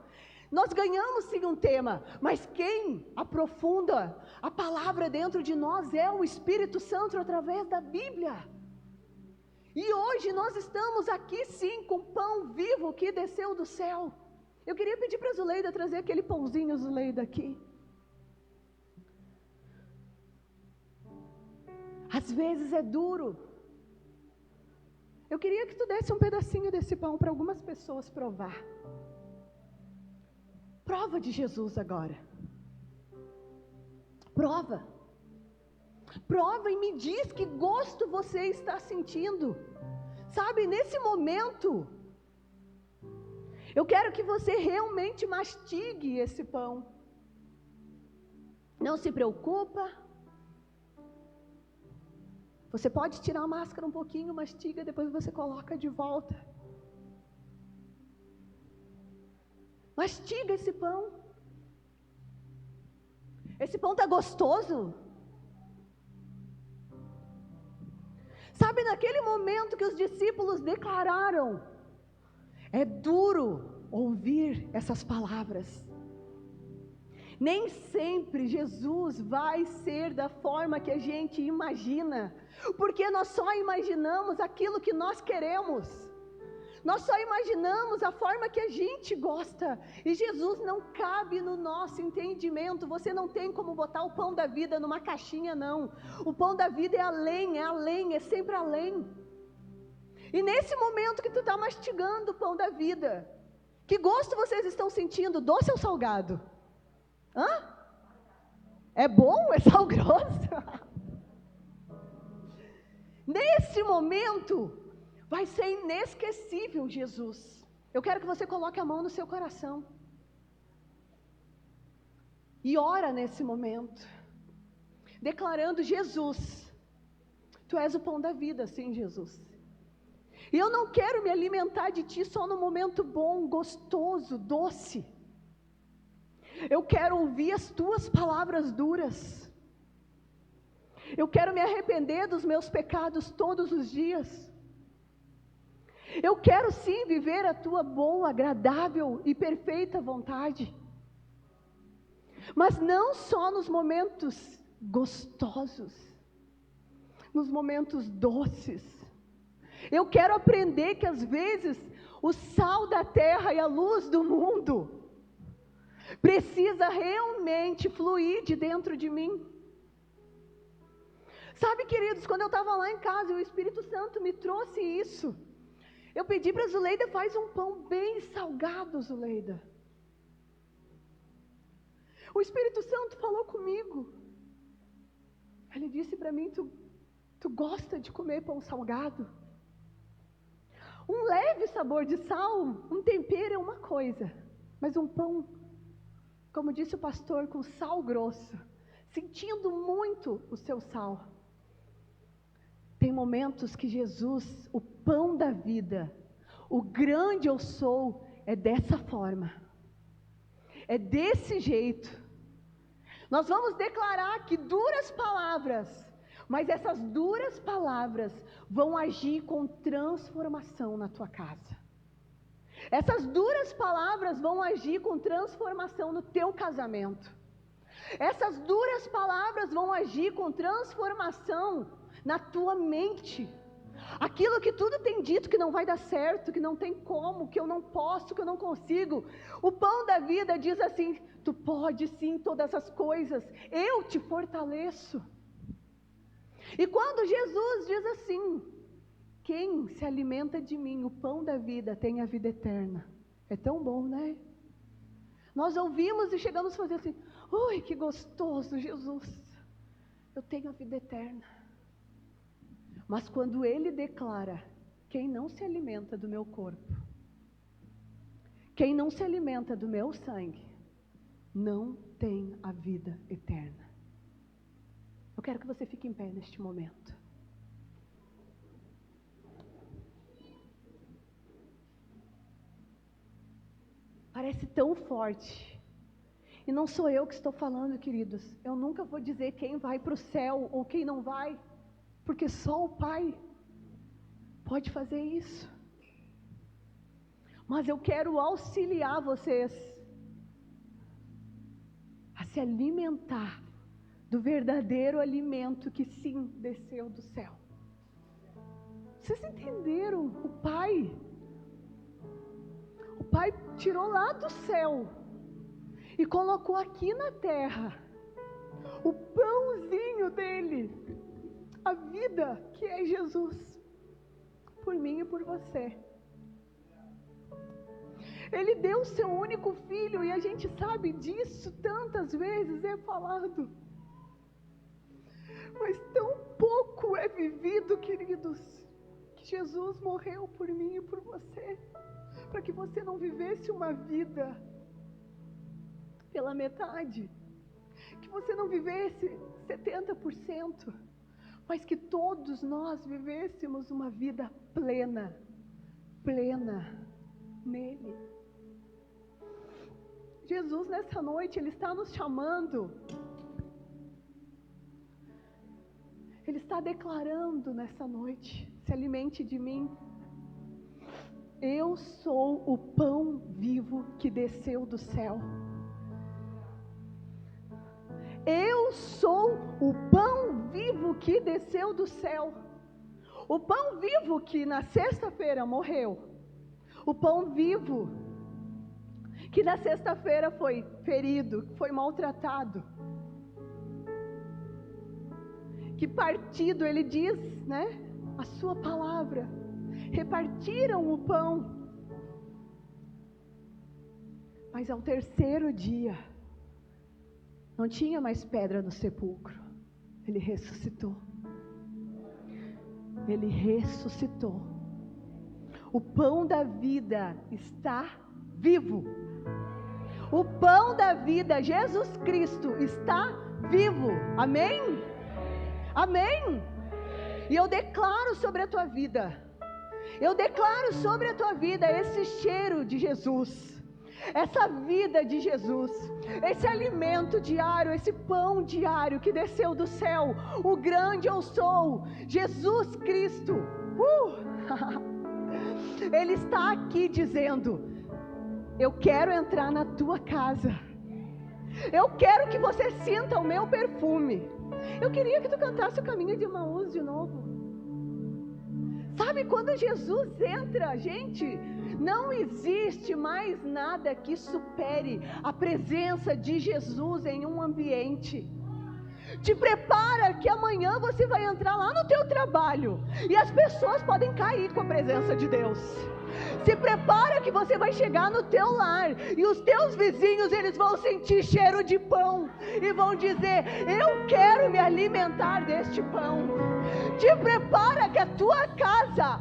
nós ganhamos sim um tema, mas quem aprofunda a palavra dentro de nós é o Espírito Santo através da Bíblia. E hoje nós estamos aqui sim com pão vivo que desceu do céu. Eu queria pedir para a Zuleida trazer aquele pãozinho, Zuleida, aqui. Às vezes é duro. Eu queria que tu desse um pedacinho desse pão para algumas pessoas provar. Prova de Jesus agora. Prova. Prova e me diz que gosto você está sentindo. Sabe, nesse momento, eu quero que você realmente mastigue esse pão. Não se preocupa. Você pode tirar a máscara um pouquinho, mastiga, depois você coloca de volta. Mastiga esse pão. Esse pão está gostoso. Sabe, naquele momento que os discípulos declararam, é duro ouvir essas palavras. Nem sempre Jesus vai ser da forma que a gente imagina, porque nós só imaginamos aquilo que nós queremos. Nós só imaginamos a forma que a gente gosta, e Jesus não cabe no nosso entendimento. Você não tem como botar o pão da vida numa caixinha, não. O pão da vida é além, é sempre além. E nesse momento que tu está mastigando o pão da vida, que gosto vocês estão sentindo? Doce ou salgado? Hã? É bom? É sal grosso? Nesse momento vai ser inesquecível Jesus. Eu quero que você coloque a mão no seu coração e ora nesse momento, declarando: Jesus, Tu és o pão da vida, sim, Jesus. E eu não quero me alimentar de Ti só no momento bom, gostoso, doce. Eu quero ouvir as Tuas palavras duras. Eu quero me arrepender dos meus pecados todos os dias. Eu quero sim viver a Tua boa, agradável e perfeita vontade. Mas não só nos momentos gostosos, nos momentos doces. Eu quero aprender que às vezes o sal da terra e a luz do mundo precisa realmente fluir de dentro de mim. Sabe, queridos, quando eu estava lá em casa e o Espírito Santo me trouxe isso, eu pedi para a Zuleida: faz um pão bem salgado, Zuleida. O Espírito Santo falou comigo. Ele disse para mim, tu gosta de comer pão salgado? Um leve sabor de sal, um tempero é uma coisa, mas um pão, como disse o pastor, com sal grosso, sentindo muito o seu sal. Tem momentos que Jesus, o pão da vida, o grande eu sou, é dessa forma, é desse jeito. Nós vamos declarar que duras palavras, mas essas duras palavras vão agir com transformação na tua casa. Essas duras palavras vão agir com transformação no teu casamento. Essas duras palavras vão agir com transformação na tua mente. Aquilo que tudo tem dito que não vai dar certo, que não tem como, que eu não posso, que eu não consigo. O pão da vida diz assim: tu pode sim todas as coisas, eu te fortaleço. E quando Jesus diz assim: quem se alimenta de mim, o pão da vida, tem a vida eterna. É tão bom, né? Nós ouvimos e chegamos a fazer assim: ui, que gostoso, Jesus, eu tenho a vida eterna. Mas quando Ele declara: quem não se alimenta do meu corpo, quem não se alimenta do meu sangue, não tem a vida eterna. Eu quero que você fique em pé neste momento. Parece tão forte. E não sou eu que estou falando, queridos. Eu nunca vou dizer quem vai para o céu ou quem não vai, porque só o Pai pode fazer isso. Mas eu quero auxiliar vocês a se alimentar do verdadeiro alimento que sim desceu do céu. Vocês entenderam? O Pai tirou lá do céu e colocou aqui na terra o pãozinho dele, a vida que é Jesus, por mim e por você. Ele deu o seu único filho, e a gente sabe disso, tantas vezes é falado, mas tão pouco é vivido, queridos, que Jesus morreu por mim e por você, para que você não vivesse uma vida pela metade, que você não vivesse 70%, mas que todos nós vivêssemos uma vida plena nele. Jesus, nessa noite, Ele está nos chamando, Ele está declarando nessa noite: se alimente de mim. Eu sou o pão vivo que desceu do céu. Eu sou o pão vivo que desceu do céu. O pão vivo que na sexta-feira morreu. O pão vivo que na sexta-feira foi ferido, foi maltratado. Que partido, ele diz, né? A sua palavra. Repartiram o pão. Mas ao terceiro dia, não tinha mais pedra no sepulcro. Ele ressuscitou. Ele ressuscitou. O pão da vida está vivo. O pão da vida, Jesus Cristo, está vivo. Amém? Amém? E eu declaro sobre a tua vida. Eu declaro sobre a tua vida esse cheiro de Jesus. Essa vida de Jesus, esse alimento diário, esse pão diário que desceu do céu, o grande eu sou, Jesus Cristo. Ele está aqui dizendo: eu quero entrar na tua casa, eu quero que você sinta o meu perfume. Eu queria que tu cantasse o Caminho de Emaús de novo. Sabe, quando Jesus entra, gente, não existe mais nada que supere a presença de Jesus em um ambiente. Te prepara que amanhã você vai entrar lá no teu trabalho e as pessoas podem cair com a presença de Deus. Se prepara que você vai chegar no teu lar e os teus vizinhos, eles vão sentir cheiro de pão e vão dizer: eu quero me alimentar deste pão. Te prepara que a tua casa,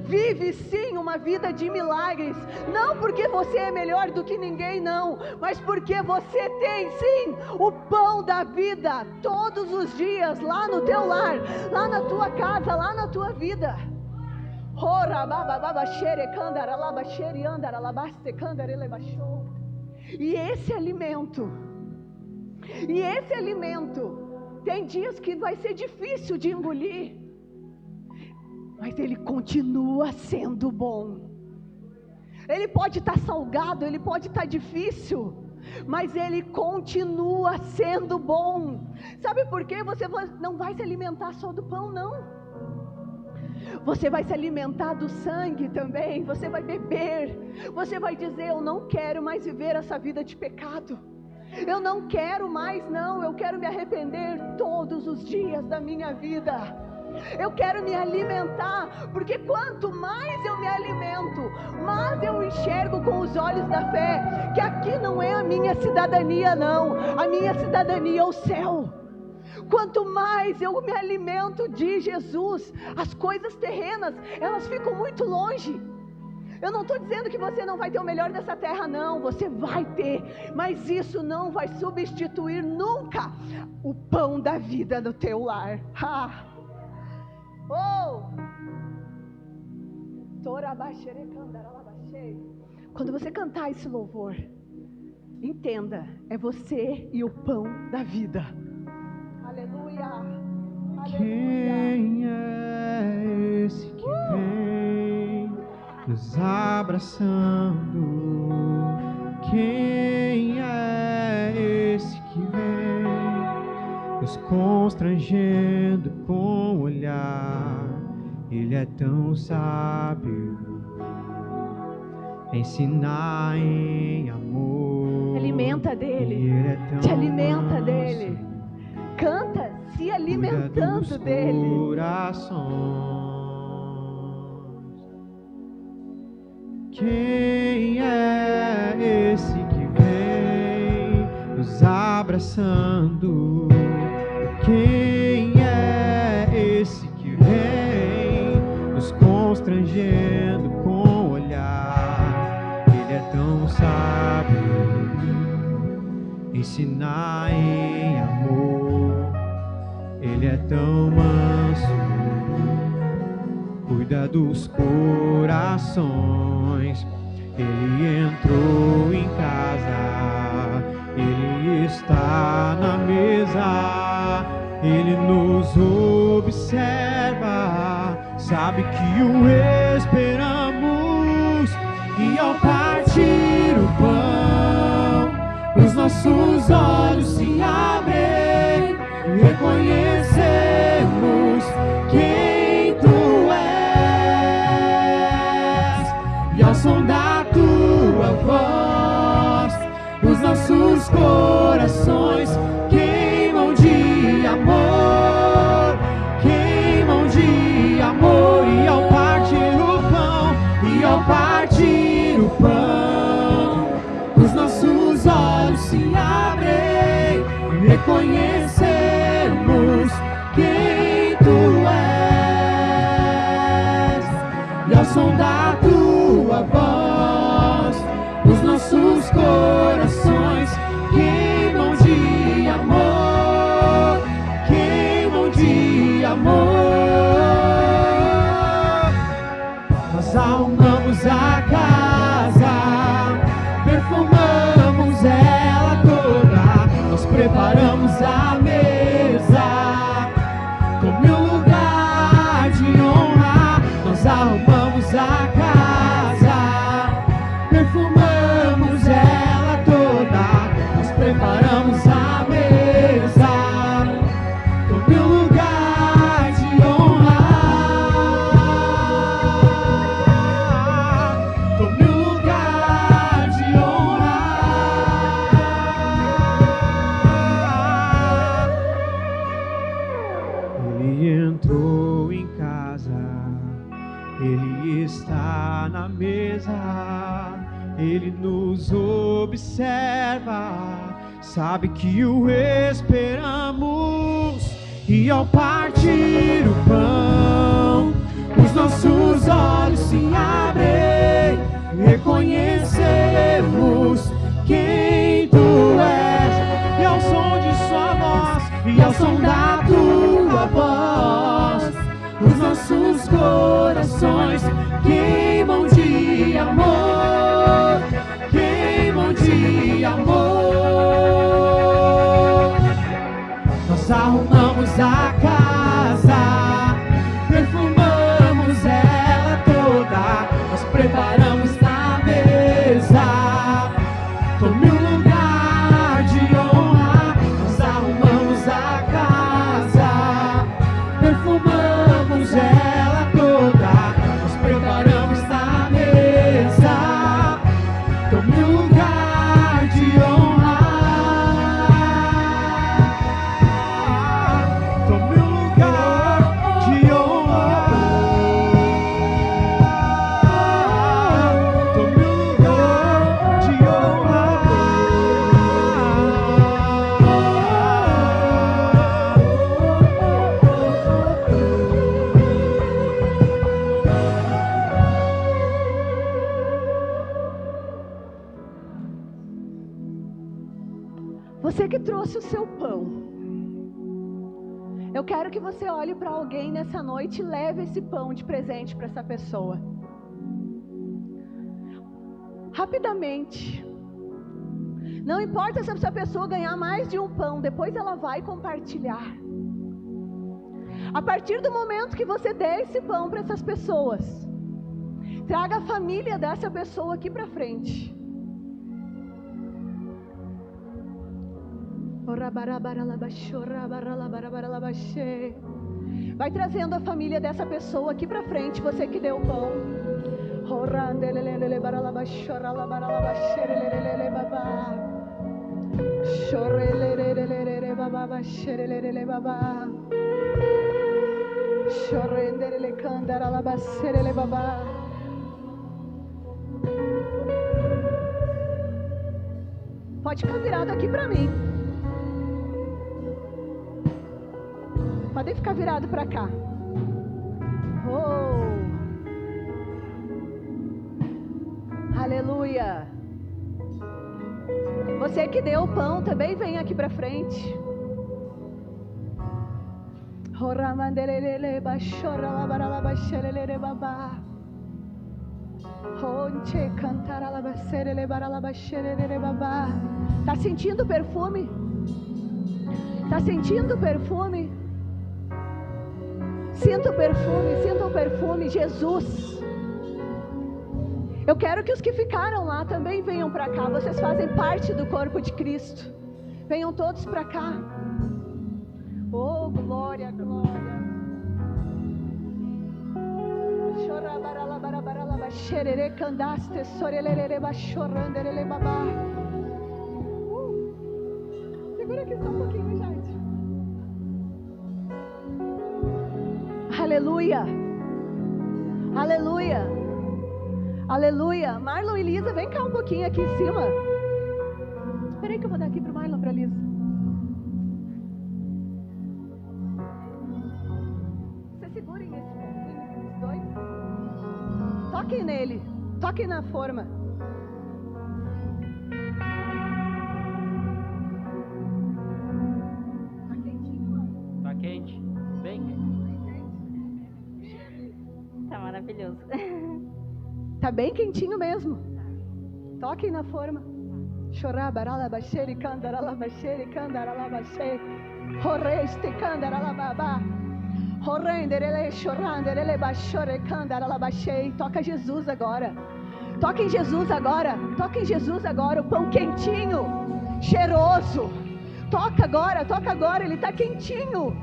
vive sim uma vida de milagres, não porque você é melhor do que ninguém, não, mas porque você tem sim o pão da vida todos os dias, lá no teu lar, lá na tua casa, lá na tua vida. E esse alimento, tem dias que vai ser difícil de engolir, mas ele continua sendo bom. Ele pode estar salgado, ele pode estar difícil, mas ele continua sendo bom. Sabe por quê? Você não vai se alimentar só do pão, não. Você vai se alimentar do sangue também. Você vai beber. Você vai dizer: eu não quero mais viver essa vida de pecado. Eu não quero mais, não. Eu quero me arrepender todos os dias da minha vida. Eu quero me alimentar, porque quanto mais eu me alimento, mais eu enxergo com os olhos da fé, que aqui não é a minha cidadania, não. A minha cidadania é o céu. Quanto mais eu me alimento de Jesus, as coisas terrenas, elas ficam muito longe. Eu não estou dizendo que você não vai ter o melhor dessa terra, não. Você vai ter, mas isso não vai substituir nunca o pão da vida no teu lar. Quando você cantar esse louvor, entenda, é você e o pão da vida. Aleluia. Quem é esse que vem nos abraçando? Quem é esse que vem nos constrangendo com o olhar? Ele é tão sábio, ensinar em amor. Alimenta dele, Ele é tão te alimenta manso, dele. Canta se alimentando dele. Corações. Quem é esse que vem nos abraçando? Quem é esse que vem nos constrangendo com o olhar? Ele é tão sábio, ensinar em amor. Ele é tão manso, cuida dos corações. Ele entrou em casa, ele está na mesa, ele nos observa, sabe que o esperamos. E ao partir o pão, os nossos olhos se abrem, reconhecemos quem tu és. E ao som da tua voz, os nossos corações queimam de amor, queimam de amor. E ao partir o pão, e ao partir o pão, os nossos olhos se abrem, reconhecemos quem tu és. E ao som da tua voz, os nossos corações queimam de amor, queimam de amor. Nós arrumamos a casa, perfumamos ela toda, nós preparamos a mesa como um lugar de honra. Nós arrumamos a casa, mesa, Ele nos observa, sabe que o esperamos. E ao partir o pão, os nossos olhos se abrem, reconhecemos quem Tu és. E ao som de Sua voz, e ao som da Tua voz, os nossos corações queimam de amor, queimam de amor. Nós arrumamos a casa, perfumamos ela toda, nós preparamos na mesa, tome um lugar de honra. Nós arrumamos a casa, perfumamos ela toda, nós preparamos na mesa, tome um lugar de honra. Tome um lugar de honra. Tome um lugar de honra. Você que trouxe o seu pão, eu quero que você olhe para alguém nessa noite e leve esse pão de presente para essa pessoa. Rapidamente. Não importa se essa pessoa ganhar mais de um pão, depois ela vai compartilhar. A partir do momento que você der esse pão para essas pessoas, traga a família dessa pessoa aqui para frente. Vai trazendo a família dessa pessoa aqui pra frente, você que deu o pão. Pode ficar virado aqui pra mim. Pode ficar virado para cá. Oh. Aleluia. Você que deu o pão também vem aqui para frente. Tá sentindo o perfume? Tá sentindo o perfume? Sinta o perfume, Jesus. Eu quero que os que ficaram lá também venham para cá. Vocês fazem parte do corpo de Cristo. Venham todos para cá. Oh, glória, glória. Segura aqui só um pouquinho, gente. Aleluia, aleluia, aleluia. Marlon e Lisa, vem cá um pouquinho aqui em cima. Espera aí que eu vou dar aqui para o Marlon, para a Lisa. Vocês segurem esse pouquinho, os dois. Toquem nele, toquem na forma. Tá quentinho? Tá quente, bem quente. Tá maravilhoso. Tá bem quentinho mesmo. Toquem na forma. Chorar, barala, baixeira, candarala, baixeira, candarala, baixeira. Horreste, candarala, babá. Horrenderele, choranderele, baixore, candarala, baixeira. Toca Jesus agora. Toca em Jesus agora. Toca em Jesus agora. O pão quentinho, cheiroso. Toca agora. Ele tá quentinho.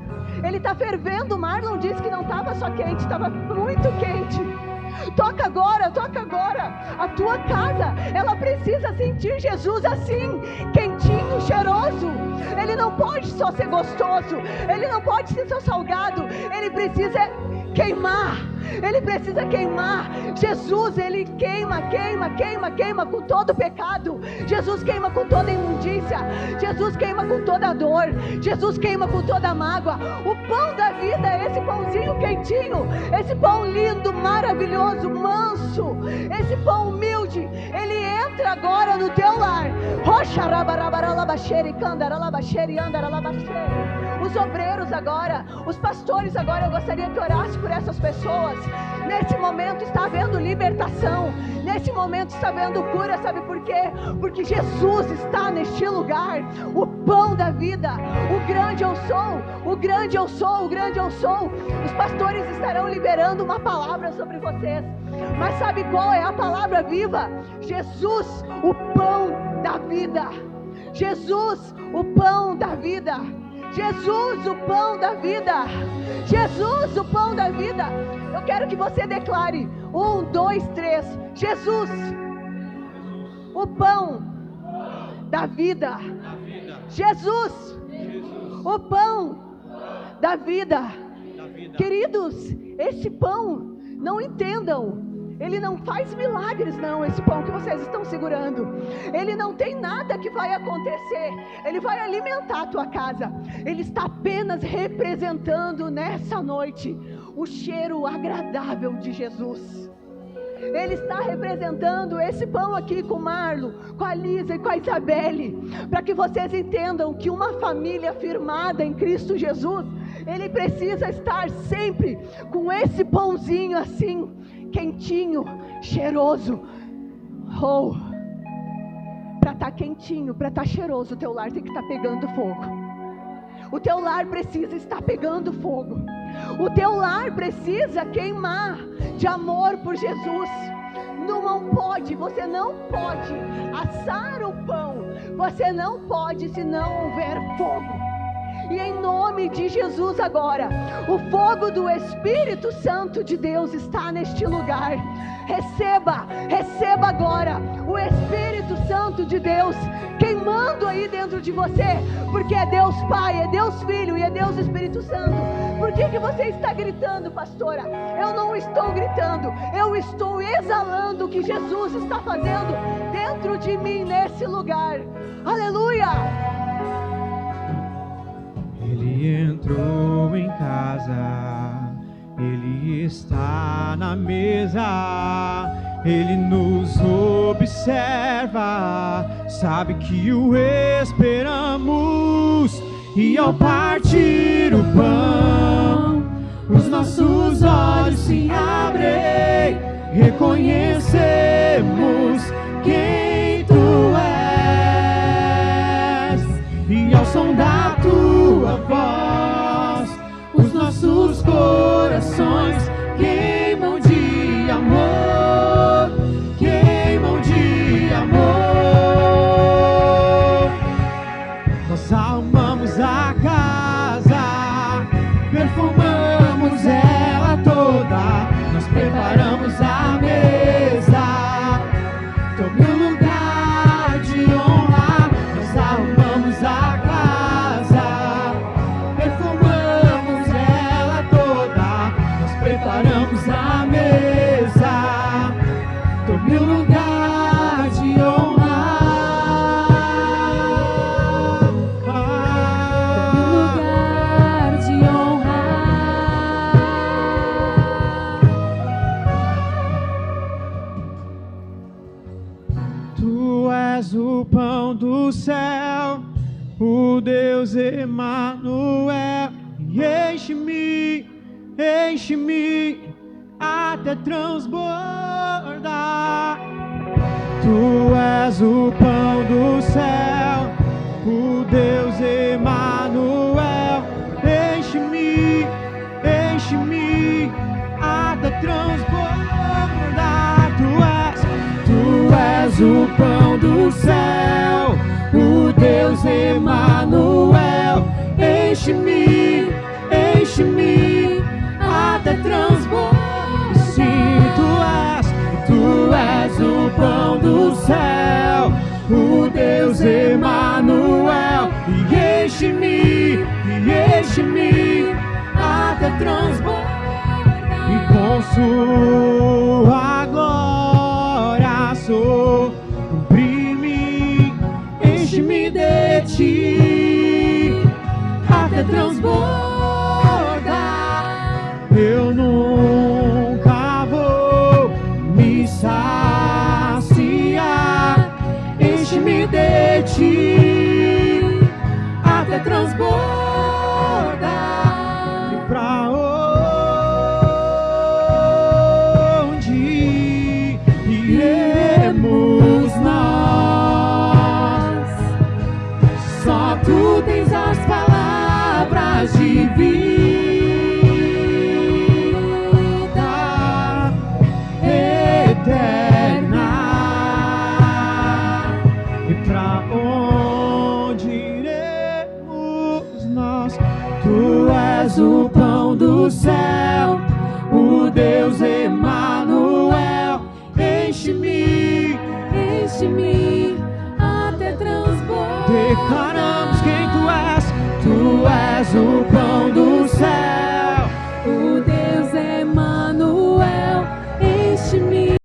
Ele está fervendo. Marlon disse que não estava só quente, estava muito quente. Toca agora. A tua casa, ela precisa sentir Jesus assim, quentinho, cheiroso. Ele não pode só ser gostoso, ele não pode ser só salgado, ele precisa queimar. Ele precisa queimar. Jesus, Ele queima com todo pecado. Jesus queima com toda imundícia. Jesus queima com toda dor. Jesus queima com toda mágoa. O pão da vida é esse pãozinho quentinho, esse pão lindo, maravilhoso, manso, esse pão humilde. Ele entra agora no teu lar. Os obreiros agora, os pastores agora, eu gostaria que orasse por essas pessoas. Nesse momento está havendo libertação, nesse momento está havendo cura. Sabe por quê? Porque Jesus está neste lugar. O pão da vida, o grande eu sou, o grande eu sou, o grande eu sou. Os pastores estarão liberando uma palavra sobre vocês. Mas sabe qual é a palavra viva? Jesus, o pão da vida. Jesus, o pão da vida. Jesus, o pão da vida. Jesus, o pão da vida. Eu quero que você declare: 1, 2, 3. Jesus, o pão da vida. Jesus, o pão da vida. Queridos, esse pão, não entendam, ele não faz milagres não, esse pão que vocês estão segurando. Ele não tem nada que vai acontecer. Ele vai alimentar a tua casa. Ele está apenas representando nessa noite o cheiro agradável de Jesus. Ele está representando esse pão aqui com o Marlo, com a Lisa e com a Isabelle, para que vocês entendam que uma família firmada em Cristo Jesus, ele precisa estar sempre com esse pãozinho assim, quentinho, cheiroso. Oh, para estar quentinho, para estar cheiroso, o teu lar tem que estar pegando fogo. O teu lar precisa estar pegando fogo. O teu lar precisa queimar de amor por Jesus. Não pode, você não pode assar o pão. Você não pode se não houver fogo. E em nome de Jesus agora, o fogo do Espírito Santo de Deus está neste lugar. Receba, receba agora o Espírito Santo de Deus queimando aí dentro de você, porque é Deus Pai, é Deus Filho e é Deus Espírito Santo. Por que você está gritando, pastora? Eu não estou gritando, eu estou exalando o que Jesus está fazendo dentro de mim nesse lugar. Aleluia! Ele entrou em casa, Ele está na mesa, Ele nos observa, sabe que o esperamos. E ao partir o pão, os nossos olhos se abrem, reconhecemos quem Tu és. E ao som da Tua voz, os nossos corações queimam de amor, queimam de amor. Nós arrumamos a casa, perfumamos ela toda, nós preparamos a mesa, tome um lugar de honra. Nós arrumamos a casa, perfumamos ela toda, nós preparamos a mesa, tome um lugar de honra. Tome um lugar de honra. Tu és o pão do céu, o Deus Emanuel, e enche-me, enche-me até transbordar. Tu és o pão do céu, o Deus Emanuel, enche-me, enche-me até transbordar. Tu és o pão do céu, o Deus Emanuel, enche-me, enche-me até transbordar. Sim, tu és o pão do céu, o Deus Emanuel, e enche-me até transbordar. E com Sua glória sobre-me, enche-me de ti, até transbordar. Eu nunca vou me saciar, enche-me de ti, até transbordar. E pra onde iremos nós? Só tu tens as palavras de vida eterna. E pra onde iremos nós? Tu és o pão do céu, o Deus Emanuel. Enche-me, Enche-me até transbordar. declaramos quem tu és o pão do